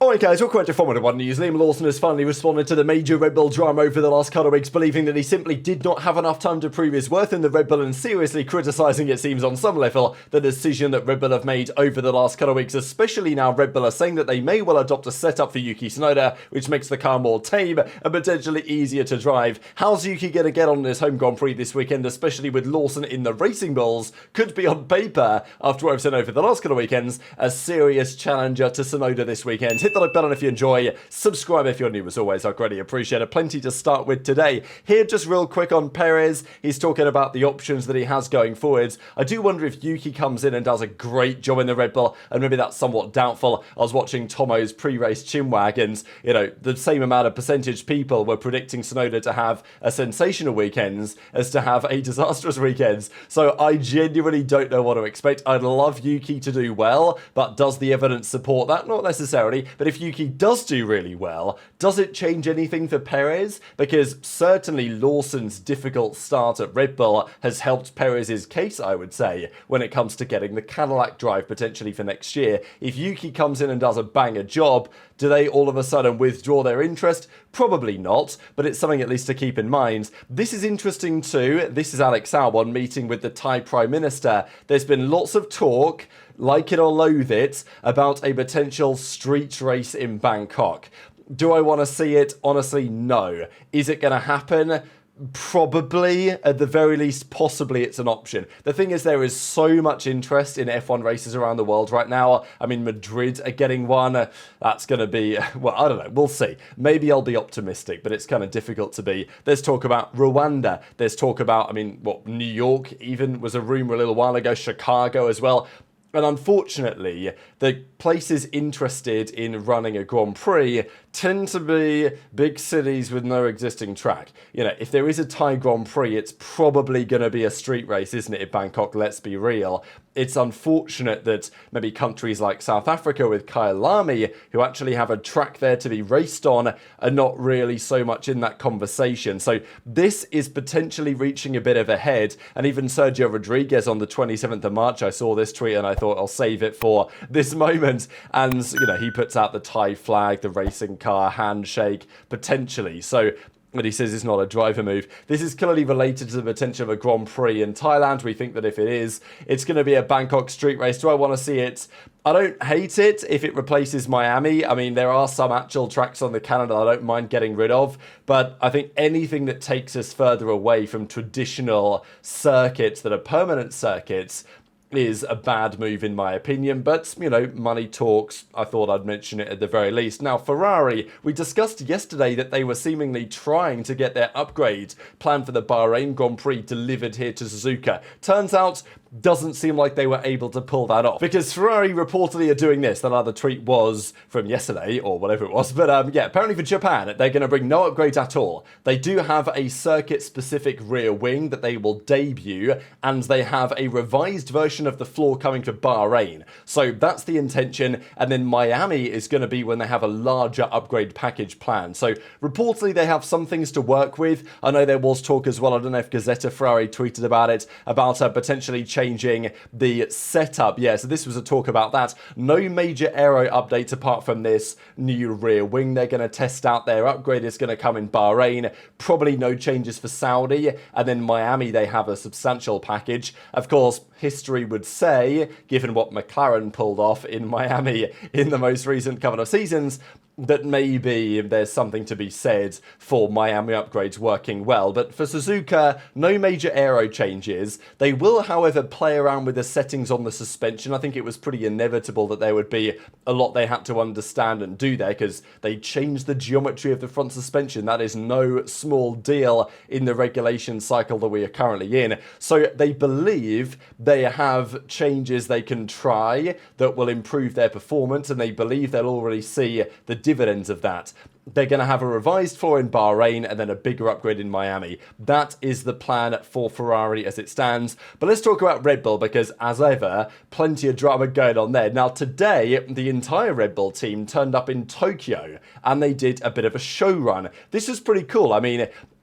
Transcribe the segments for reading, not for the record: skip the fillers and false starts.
Alright guys, welcome back to Formula 1 News. Liam Lawson has finally responded to the major Red Bull drama over the last couple of weeks, believing that he simply did not have enough time to prove his worth in the Red Bull and seriously criticising, it seems on some level, the decision that Red Bull have made over the last couple of weeks, especially now Red Bull are saying that they may well adopt a setup for Yuki Tsunoda, which makes the car more tame and potentially easier to drive. How's Yuki going to get on in his home Grand Prix this weekend, especially with Lawson in the Racing Bulls? Could be on paper, after what I've seen over the last couple of weekends, a serious challenger to Tsunoda this weekend. Hit the like button if you enjoy, subscribe if you're new as always, I'd greatly appreciate it. Plenty to start with today. Here just real quick on Perez, he's talking about the options that he has going forwards. I do wonder if Yuki comes in and does a great job in the Red Bull, and maybe that's somewhat doubtful. I was watching Tomo's pre-race chinwaggons, the same amount of percentage people were predicting Tsunoda to have a sensational weekends as to have a disastrous weekends. So I genuinely don't know what to expect. I'd love Yuki to do well, but does the evidence support that? Not necessarily, but if Yuki does do really well, does it change anything for Perez? Because certainly Lawson's difficult start at Red Bull has helped Perez's case, I would say, when it comes to getting the Cadillac drive potentially for next year. If Yuki comes in and does a banger job, do they all of a sudden withdraw their interest? Probably not, but it's something at least to keep in mind. This is interesting too. This is Alex Albon meeting with the Thai Prime Minister. There's been lots of talk, like it or loathe it, about a potential street race in Bangkok. Do I want to see it? Honestly, no. Is it going to happen? Probably, at the very least, possibly it's an option. The thing is, there is so much interest in F1 races around the world right now. I mean, Madrid are getting one. That's going to be, well, I don't know. We'll see. Maybe I'll be optimistic, but it's kind of difficult to be. There's talk about Rwanda. There's talk about, New York even was a rumor a little while ago. Chicago as well. And unfortunately, the places interested in running a Grand Prix tend to be big cities with no existing track. If there is a Thai Grand Prix, it's probably going to be a street race, isn't it, in Bangkok? Let's be real. It's unfortunate that maybe countries like South Africa with Kyalami, who actually have a track there to be raced on, are not really so much in that conversation. So this is potentially reaching a bit of a head. And even Sergio Rodriguez on the 27th of March, I saw this tweet and I thought I'll save it for this moment. And, he puts out the Thai flag, the racing car, handshake, potentially. So, but he says it's not a driver move. This is clearly related to the potential of a Grand Prix in Thailand. We think that if it is, it's going to be a Bangkok street race. Do I want to see it? I don't hate it if it replaces Miami. There are some actual tracks on the calendar I don't mind getting rid of, but I think anything that takes us further away from traditional circuits that are permanent circuits is a bad move in my opinion, but, money talks. I thought I'd mention it at the very least. Now, Ferrari, we discussed yesterday that they were seemingly trying to get their upgrade planned for the Bahrain Grand Prix delivered here to Suzuka. Turns out, doesn't seem like they were able to pull that off, because Ferrari reportedly are doing this. That other tweet was from yesterday, or whatever it was, but apparently for Japan, they're going to bring no upgrades at all. They do have a circuit-specific rear wing that they will debut, and they have a revised version of the floor coming to Bahrain. So that's the intention, and then Miami is going to be when they have a larger upgrade package planned. So reportedly they have some things to work with. I know there was talk as well, I don't know if Gazzetta Ferrari tweeted about it, about potentially changing the setup. Yeah, so this was a talk about that. No major aero updates apart from this new rear wing they're going to test out. Their upgrade is going to come in Bahrain. Probably no changes for Saudi. And then Miami, they have a substantial package. Of course, history would say, given what McLaren pulled off in Miami in the most recent couple of seasons, that maybe there's something to be said for Miami upgrades working well. But for Suzuka, no major aero changes. They will, however, play around with the settings on the suspension. I think it was pretty inevitable that there would be a lot they had to understand and do there, because they changed the geometry of the front suspension. That is no small deal in the regulation cycle that we are currently in. So they believe they have changes they can try that will improve their performance, and they believe they'll already see the dividends of that. They're going to have a revised floor in Bahrain and then a bigger upgrade in Miami. That is the plan for Ferrari as it stands. But let's talk about Red Bull, because as ever, plenty of drama going on there. Now today, the entire Red Bull team turned up in Tokyo and they did a bit of a show run. This was pretty cool.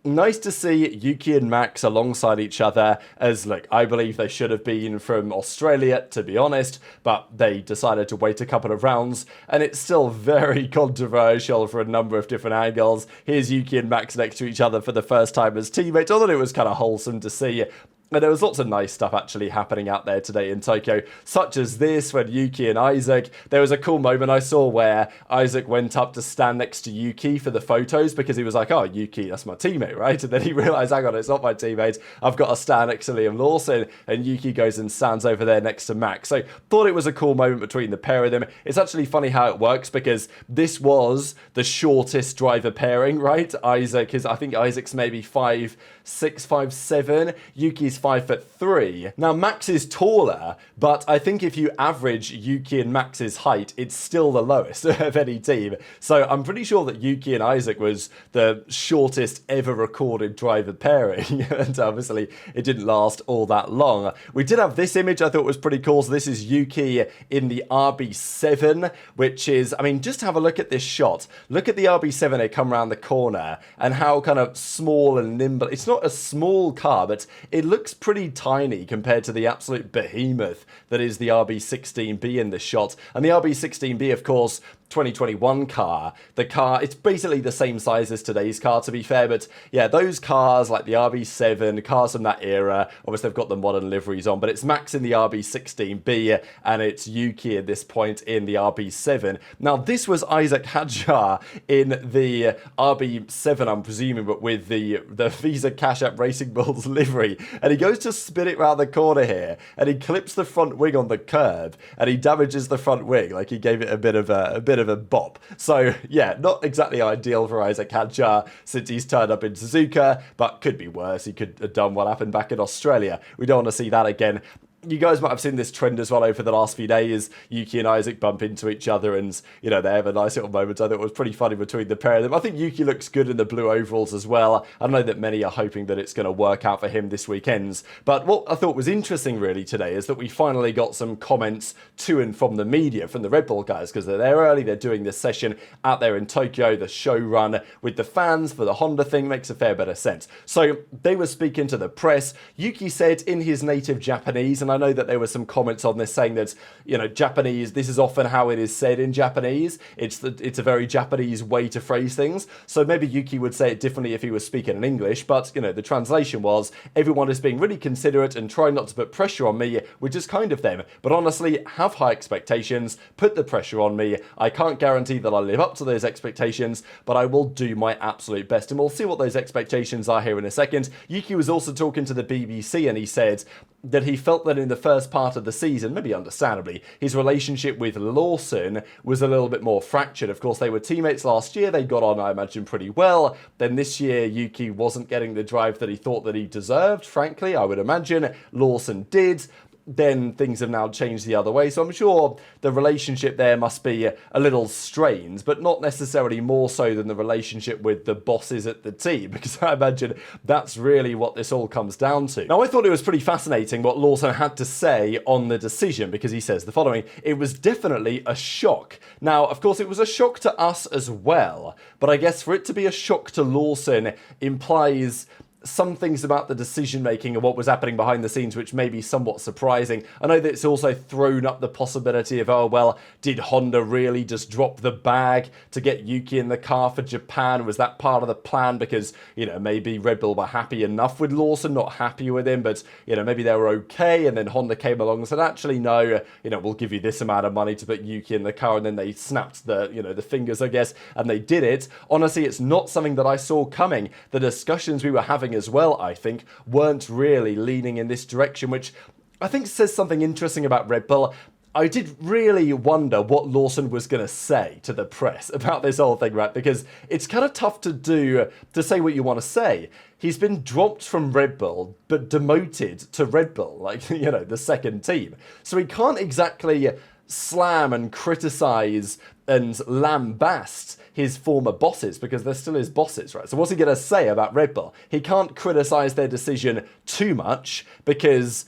Nice to see Yuki and Max alongside each other, as, look, I believe they should have been from Australia, to be honest, but they decided to wait a couple of rounds, and it's still very controversial for a number of different angles. Here's Yuki and Max next to each other for the first time as teammates. I thought it was kind of wholesome to see. And there was lots of nice stuff actually happening out there today in Tokyo, such as this when Yuki and Isaac, there was a cool moment I saw where Isaac went up to stand next to Yuki for the photos because he was like, oh, Yuki, that's my teammate, right? And then he realised, hang on, it's not my teammate. I've got to stand next to Liam Lawson. And Yuki goes and stands over there next to Max. So thought it was a cool moment between the pair of them. It's actually funny how it works because this was the shortest driver pairing, right? I think Isaac's maybe 5'6", 5'7". Yuki's 5'3". Now Max is taller, but I think if you average Yuki and Max's height, it's still the lowest of any team. So I'm pretty sure that Yuki and Isaac was the shortest ever recorded driver pairing, and obviously it didn't last all that long. We did have this image I thought was pretty cool. So this is Yuki in the RB7, which is, I mean, just have a look at this shot. Look at the RB7, they come around the corner, and how kind of small and nimble. It's not a small car, but it looks pretty tiny compared to the absolute behemoth that is the RB16B in the shot. And the RB16B, of course, 2021 car. The car, it's basically the same size as today's car, to be fair, but yeah, those cars like the RB7, cars from that era, obviously they've got the modern liveries on, but it's Max in the RB16B and it's Yuki at this point in the RB7. Now, this was Isaac Hadjar in the RB7, I'm presuming, but with the Visa Cash App Racing Bulls livery, and he goes to spin it round the corner here, and he clips the front wing on the curb, and he damages the front wing, like he gave it a bit of a bop. So yeah, not exactly ideal for Isaac Hadjar since he's turned up in Suzuka, but could be worse. He could have done what happened back in Australia. We don't want to see that again. You guys might have seen this trend as well over the last few days. Yuki and Isaac bump into each other and, you know, they have a nice little moment. I thought it was pretty funny between the pair of them. I think Yuki looks good in the blue overalls as well. I know that many are hoping that it's going to work out for him this weekend. But what I thought was interesting really today is that we finally got some comments to and from the media, from the Red Bull guys, because they're there early. They're doing this session out there in Tokyo, the show run with the fans for the Honda thing makes a fair bit of sense. So they were speaking to the press. Yuki said in his native Japanese, and I know that there were some comments on this saying that, you know, Japanese, this is often how it is said in Japanese. It's a very Japanese way to phrase things. So maybe Yuki would say it differently if he was speaking in English, but, you know, the translation was, everyone is being really considerate and trying not to put pressure on me, which is kind of them. But honestly, have high expectations, put the pressure on me. I can't guarantee that I'll live up to those expectations, but I will do my absolute best. And we'll see what those expectations are here in a second. Yuki was also talking to the BBC and he said that he felt that in the first part of the season, maybe understandably, his relationship with Lawson was a little bit more fractured. Of course, they were teammates last year. They got on, I imagine, pretty well. Then this year, Yuki wasn't getting the drive that he thought that he deserved, frankly, I would imagine. Lawson did. Then things have now changed the other way. So I'm sure the relationship there must be a little strained, but not necessarily more so than the relationship with the bosses at the team, because I imagine that's really what this all comes down to. Now, I thought it was pretty fascinating what Lawson had to say on the decision, because he says the following: it was definitely a shock. Now, of course, it was a shock to us as well, but I guess for it to be a shock to Lawson implies some things about the decision making and what was happening behind the scenes which may be somewhat surprising. I know that it's also thrown up the possibility of, oh well, did Honda really just drop the bag to get Yuki in the car for Japan? Was that part of the plan? Because, you know, maybe Red Bull were happy enough with Lawson, not happy with him, but, you know, maybe they were okay, and then Honda came along and said, actually no, you know, we'll give you this amount of money to put Yuki in the car, and then they snapped the, you know, the fingers, I guess, and they did it. Honestly, it's not something that I saw coming. The discussions we were having as well, I think, weren't really leaning in this direction, which I think says something interesting about Red Bull. I did really wonder what Lawson was going to say to the press about this whole thing, right? Because it's kind of tough to say what you want to say. He's been dropped from Red Bull, but demoted to Red Bull, like, you know, the second team. So he can't exactly slam and criticize and lambast his former bosses, because they're still his bosses, right? So what's he going to say about Red Bull? He can't criticize their decision too much, because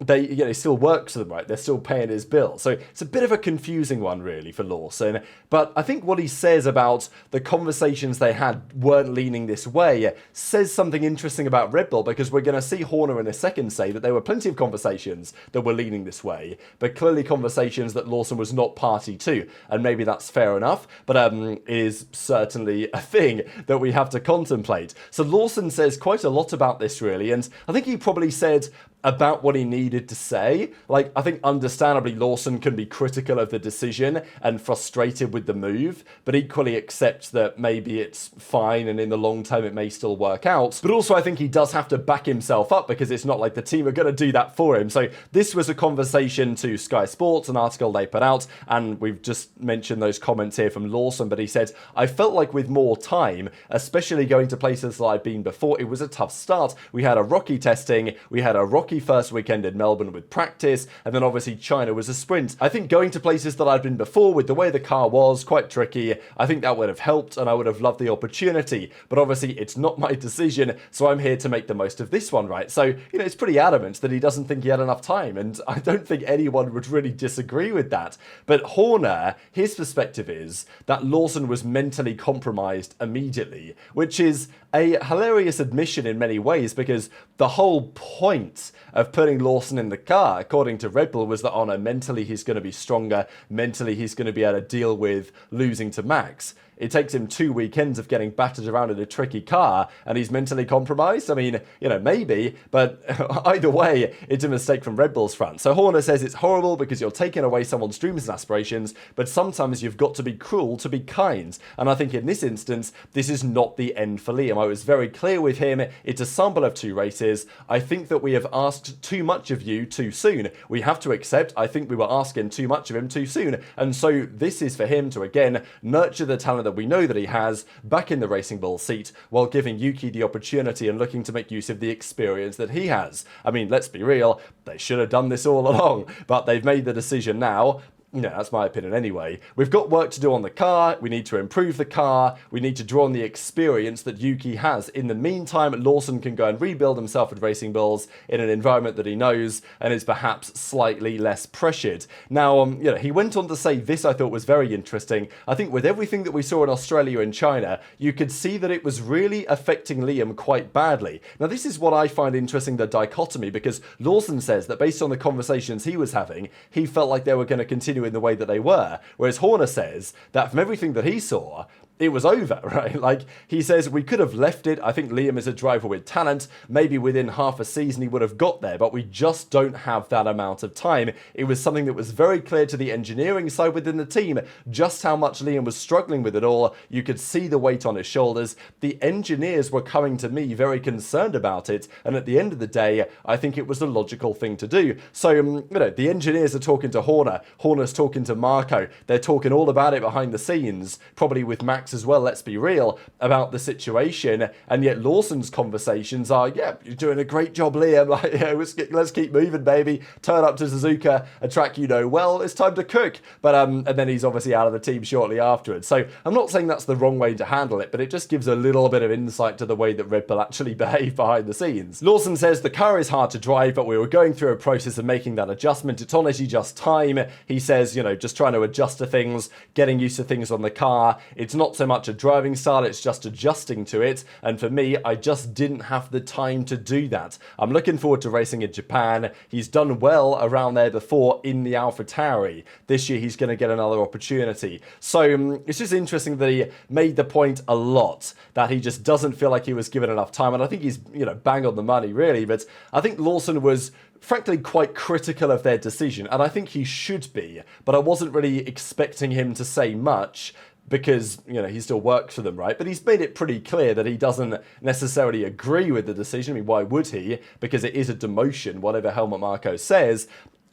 he still works for them, right? They're still paying his bill. So it's a bit of a confusing one, really, for Lawson. But I think what he says about the conversations they had weren't leaning this way says something interesting about Red Bull, because we're going to see Horner in a second say that there were plenty of conversations that were leaning this way, but clearly conversations that Lawson was not party to. And maybe that's fair enough, but it is certainly a thing that we have to contemplate. So Lawson says quite a lot about this, really, and I think he probably said about what he needed to say. Like, I think understandably Lawson can be critical of the decision and frustrated with the move, but equally accepts that maybe it's fine and in the long term it may still work out. But also I think he does have to back himself up, because it's not like the team are going to do that for him. So this was a conversation to Sky Sports, an article they put out, and we've just mentioned those comments here from Lawson, but he said, I felt like with more time, especially going to places that I've been before, it was a tough start. We had a rocky testing, we had a rocky first weekend in Melbourne with practice, and then obviously China was a sprint. I think going to places that I'd been before with the way the car was quite tricky, I think that would have helped and I would have loved the opportunity, but obviously it's not my decision, so I'm here to make the most of this one, right? So, it's pretty adamant that he doesn't think he had enough time, and I don't think anyone would really disagree with that. But Horner, his perspective is that Lawson was mentally compromised immediately, which is a hilarious admission in many ways, because the whole point of putting Lawson in the car, according to Red Bull, was that, oh no, mentally he's going to be stronger, mentally he's going to be able to deal with losing to Max. It takes him 2 weekends of getting battered around in a tricky car, and he's mentally compromised? I mean, maybe, but either way, it's a mistake from Red Bull's front. So Horner says it's horrible because you're taking away someone's dreams and aspirations, but sometimes you've got to be cruel to be kind. And I think in this instance, this is not the end for Liam. I was very clear with him. It's a sample of 2 races. I think that we have asked too much of you too soon. We have to accept, I think we were asking too much of him too soon. And so this is for him to, again, nurture the talent that we know that he has back in the Racing Bull seat, while giving Yuki the opportunity and looking to make use of the experience that he has. I mean, let's be real, they should have done this all along, but they've made the decision now. That's my opinion anyway. We've got work to do on the car, we need to improve the car, we need to draw on the experience that Yuki has. In the meantime, Lawson can go and rebuild himself with Racing Bulls in an environment that he knows and is perhaps slightly less pressured. Now, he went on to say this I thought was very interesting. I think with everything that we saw in Australia and China, you could see that it was really affecting Liam quite badly. Now, this is what I find interesting, the dichotomy, because Lawson says that based on the conversations he was having, he felt like they were going to continue in the way that they were, whereas Horner says that from everything that he saw, it was over, right? Like, he says, we could have left it. I think Liam is a driver with talent. Maybe within half a season he would have got there, but we just don't have that amount of time. It was something that was very clear to the engineering side within the team, just how much Liam was struggling with it all. You could see the weight on his shoulders. The engineers were coming to me very concerned about it, and at the end of the day, I think it was the logical thing to do. So, the engineers are talking to Horner. Horner's talking to Marko. They're talking all about it behind the scenes, probably with Max as well, let's be real, about the situation, and yet Lawson's conversations are, yeah, you're doing a great job, Liam, like, let's keep moving, baby, turn up to Suzuka, a track well, it's time to cook, but and then he's obviously out of the team shortly afterwards. So I'm not saying that's the wrong way to handle it, but it just gives a little bit of insight to the way that Red Bull actually behave behind the scenes. Lawson says the car is hard to drive, but we were going through a process of making that adjustment. It's honestly just time. He says, just trying to adjust to things, getting used to things on the car. It's not so much a driving style, it's just adjusting to it, and for me, I just didn't have the time to do that. I'm looking forward to racing in Japan. He's done well around there before in the AlphaTauri. This year he's going to get another opportunity. So it's just interesting that he made the point a lot that he just doesn't feel like he was given enough time, and I think he's bang on the money really, but I think Lawson was frankly quite critical of their decision, and I think he should be, but I wasn't really expecting him to say much, because, he still works for them, right? But he's made it pretty clear that he doesn't necessarily agree with the decision. I mean, why would he? Because it is a demotion, whatever Helmut Marko says,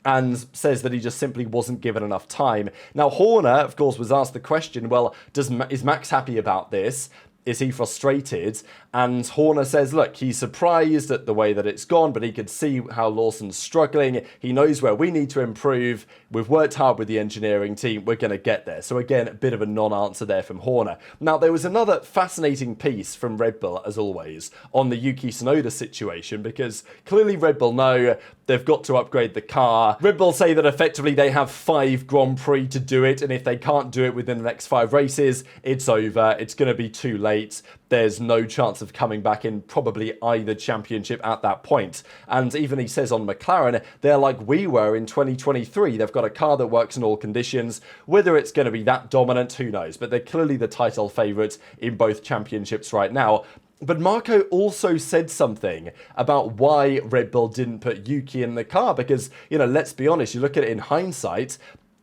and says that he just simply wasn't given enough time. Now, Horner, of course, was asked the question, well, is Max happy about this? Is he frustrated? And Horner says, look, he's surprised at the way that it's gone, but he could see how Lawson's struggling. He knows where we need to improve. We've worked hard with the engineering team. We're going to get there. So again, a bit of a non-answer there from Horner. Now, there was another fascinating piece from Red Bull, as always, on the Yuki Tsunoda situation, because clearly Red Bull know they've got to upgrade the car. Red Bull say that effectively they have 5 Grand Prix to do it, and if they can't do it within the next 5 races, it's over. It's going to be too late. There's no chance of coming back in probably either championship at that point. And even he says on McLaren, they're like we were in 2023. They've got a car that works in all conditions. Whether it's going to be that dominant, who knows? But they're clearly the title favourites in both championships right now. But Marko also said something about why Red Bull didn't put Yuki in the car because, let's be honest, you look at it in hindsight,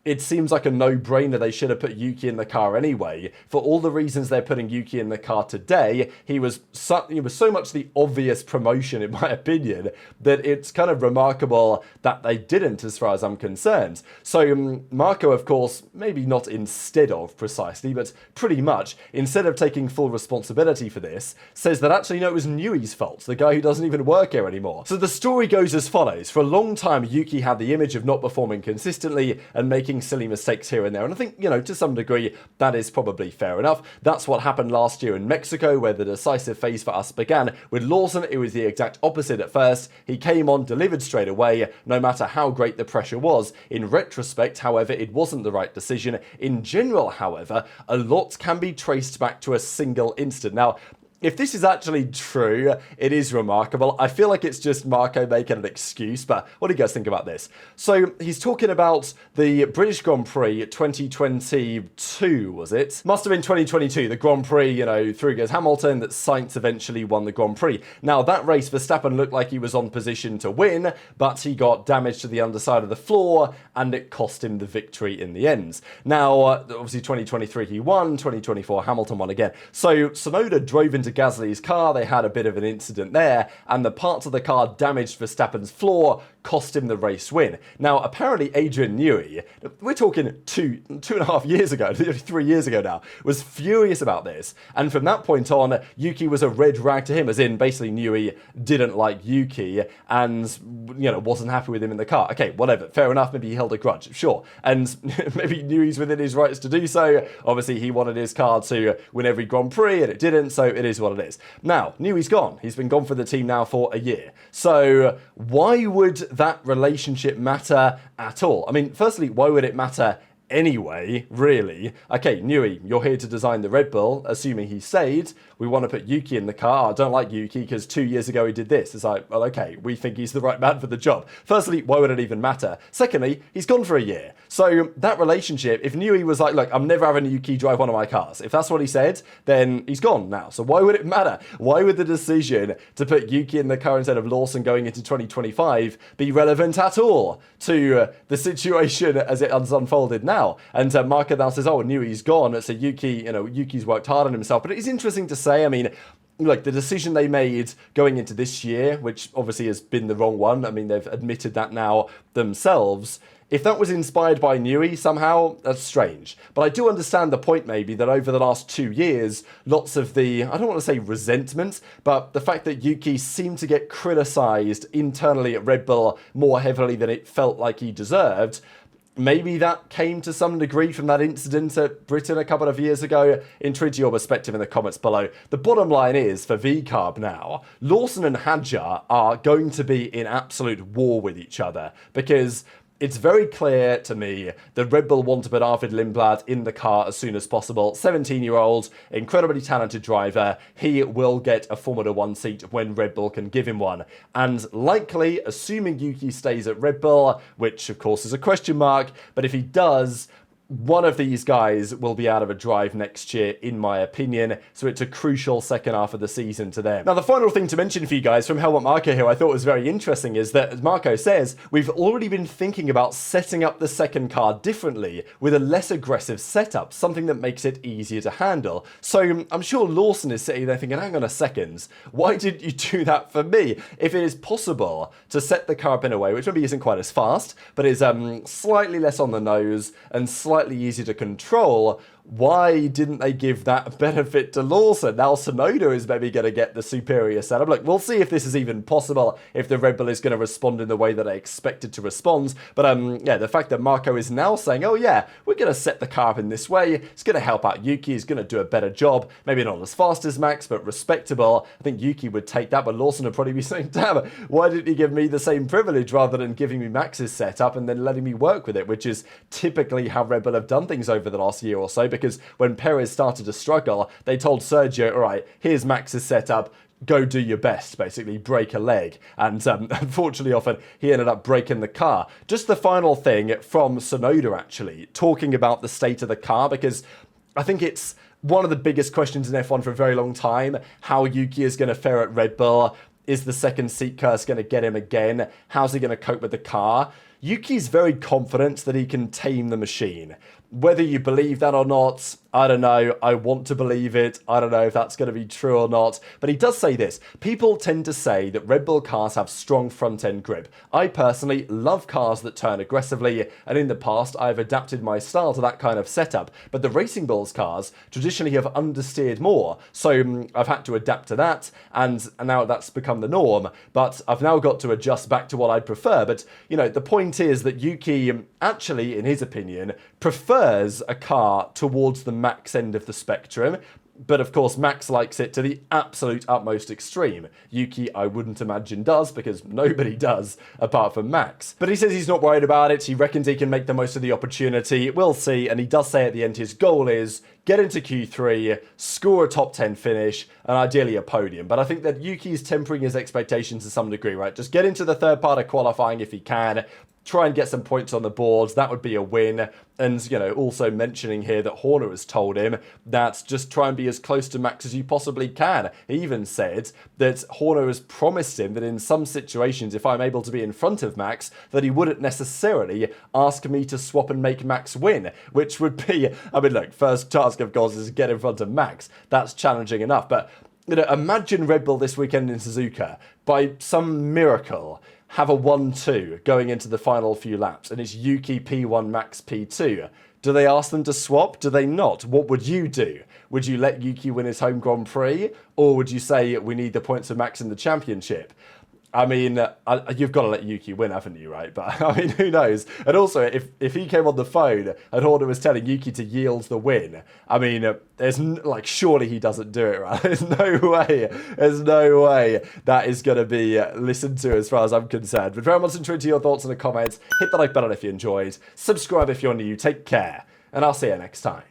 it seems like a no-brainer they should have put Yuki in the car anyway. For all the reasons they're putting Yuki in the car today, he was so much the obvious promotion, in my opinion, that it's kind of remarkable that they didn't, as far as I'm concerned. So Marko, of course, maybe not instead of precisely, but pretty much, instead of taking full responsibility for this, says that actually, no, it was Newey's fault, the guy who doesn't even work here anymore. So the story goes as follows. For a long time, Yuki had the image of not performing consistently and making silly mistakes here and there. And I think, to some degree, that is probably fair enough. That's what happened last year in Mexico, where the decisive phase for us began. With Lawson, it was the exact opposite at first. He came on, delivered straight away, no matter how great the pressure was. In retrospect, however, it wasn't the right decision. In general, however, a lot can be traced back to a single incident. Now, if this is actually true, it is remarkable. I feel like it's just Marko making an excuse, but what do you guys think about this? So he's talking about the British Grand Prix 2022, was it? Must have been 2022, the Grand Prix, through goes Hamilton, that Sainz eventually won the Grand Prix. Now, that race, Verstappen looked like he was on position to win, but he got damage to the underside of the floor, and it cost him the victory in the end. Now, obviously 2023 he won, 2024 Hamilton won again. So Tsunoda drove into Gasly's car, they had a bit of an incident there, and the parts of the car damaged Verstappen's floor, cost him the race win. Now, apparently Adrian Newey, we're talking two and a half years ago, 3 years ago now, was furious about this, and from that point on, Yuki was a red rag to him, as in basically Newey didn't like Yuki and, wasn't happy with him in the car. Okay, whatever, fair enough, maybe he held a grudge, sure, and maybe Newey's within his rights to do so. Obviously, he wanted his car to win every Grand Prix, and it didn't, so it is what it is. Now, Newey's gone. He's been gone for the team now for a year. So why would that relationship matter at all? I mean, firstly, why would it matter anyway, really? Okay, Newey, you're here to design the Red Bull, assuming he stayed. We want to put Yuki in the car. I don't like Yuki because 2 years ago he did this. It's like, well, okay, we think he's the right man for the job. Firstly, why would it even matter? Secondly, he's gone for a year. So that relationship, if Newey was like, look, I'm never having Yuki drive one of my cars, if that's what he said, then he's gone now. So why would it matter? Why would the decision to put Yuki in the car instead of Lawson going into 2025 be relevant at all to the situation as it has unfolded now? And Marko now says, oh, Newey's gone. So Yuki, Yuki's worked hard on himself. But it is interesting to say, I mean, like the decision they made going into this year, which obviously has been the wrong one. I mean, they've admitted that now themselves. If that was inspired by Newey somehow, that's strange. But I do understand the point maybe that over the last 2 years, lots of the, I don't want to say resentment, but the fact that Yuki seemed to get criticised internally at Red Bull more heavily than it felt like he deserved. Maybe that came to some degree from that incident at Britain a couple of years ago. Intrigue your perspective in the comments below. The bottom line is, for VCARB now, Lawson and Hadjar are going to be in absolute war with each other because it's very clear to me that Red Bull want to put Arvid Lindblad in the car as soon as possible. 17-year-old, incredibly talented driver. He will get a Formula 1 seat when Red Bull can give him one. And likely, assuming Yuki stays at Red Bull, which of course is a question mark, but if he does, one of these guys will be out of a drive next year, in my opinion, so it's a crucial second half of the season to them. Now, the final thing to mention for you guys from Helmut Marko here I thought was very interesting is that, as Marko says, we've already been thinking about setting up the second car differently with a less aggressive setup, something that makes it easier to handle. So I'm sure Lawson is sitting there thinking, hang on a second, why didn't you do that for me? If it is possible to set the car up in a way which maybe isn't quite as fast, but is slightly less on the nose and slightly easier to control, why didn't they give that benefit to Lawson? Now Tsunoda is maybe going to get the superior setup. Look, we'll see if this is even possible, if the Red Bull is going to respond in the way that I expected to respond. But yeah, the fact that Marko is now saying, oh yeah, we're going to set the car up in this way, it's going to help out Yuki, he's going to do a better job. Maybe not as fast as Max, but respectable. I think Yuki would take that, but Lawson would probably be saying, damn, why didn't he give me the same privilege rather than giving me Max's setup and then letting me work with it, which is typically how Red Bull have done things over the last year or so, because when Perez started to struggle, they told Sergio, all right, here's Max's setup, go do your best, basically break a leg. And unfortunately often he ended up breaking the car. Just the final thing from Tsunoda actually, talking about the state of the car, because I think it's one of the biggest questions in F1 for a very long time, how Yuki is going to fare at Red Bull. Is the second seat curse going to get him again? How's he going to cope with the car? Yuki's very confident that he can tame the machine. Whether you believe that or not, I don't know. I want to believe it. I don't know if that's going to be true or not. But he does say this. People tend to say that Red Bull cars have strong front-end grip. I personally love cars that turn aggressively, and in the past I've adapted my style to that kind of setup. But the Racing Bulls cars traditionally have understeered more, so I've had to adapt to that, and now that's become the norm. But I've now got to adjust back to what I'd prefer. But, you know, the point is that Yuki actually, in his opinion, prefers a car towards the Max end of the spectrum. But of course, Max likes it to the absolute utmost extreme. Yuki, I wouldn't imagine, does, because nobody does, apart from Max. But he says he's not worried about it. He reckons he can make the most of the opportunity. We'll see. And he does say at the end his goal is get into Q3, score a top 10 finish, and ideally a podium. But I think that Yuki's tempering his expectations to some degree, right? Just get into the third part of qualifying if he can. Try and get some points on the boards. That would be a win. And, you know, also mentioning here that Horner has told him that just try and be as close to Max as you possibly can. He even said that Horner has promised him that in some situations, if I'm able to be in front of Max, that he wouldn't necessarily ask me to swap and make Max win, which would be, I mean, look, first task, of course, is to get in front of Max. That's challenging enough. But, you know, imagine Red Bull this weekend in Suzuka, by some miracle, have a 1-2 going into the final few laps, and it's Yuki P1, Max P2. Do they ask them to swap? Do they not? What would you do? Would you let Yuki win his home Grand Prix? Or would you say we need the points of Max in the championship? I mean, you've got to let Yuki win, haven't you, right? But, I mean, who knows? And also, if he came on the phone and Horner was telling Yuki to yield the win, I mean, there's, like, surely he doesn't do it, right? There's no way that is going to be listened to as far as I'm concerned. But very much intrigued to your thoughts in the comments. Hit the like button if you enjoyed. Subscribe if you're new. Take care. And I'll see you next time.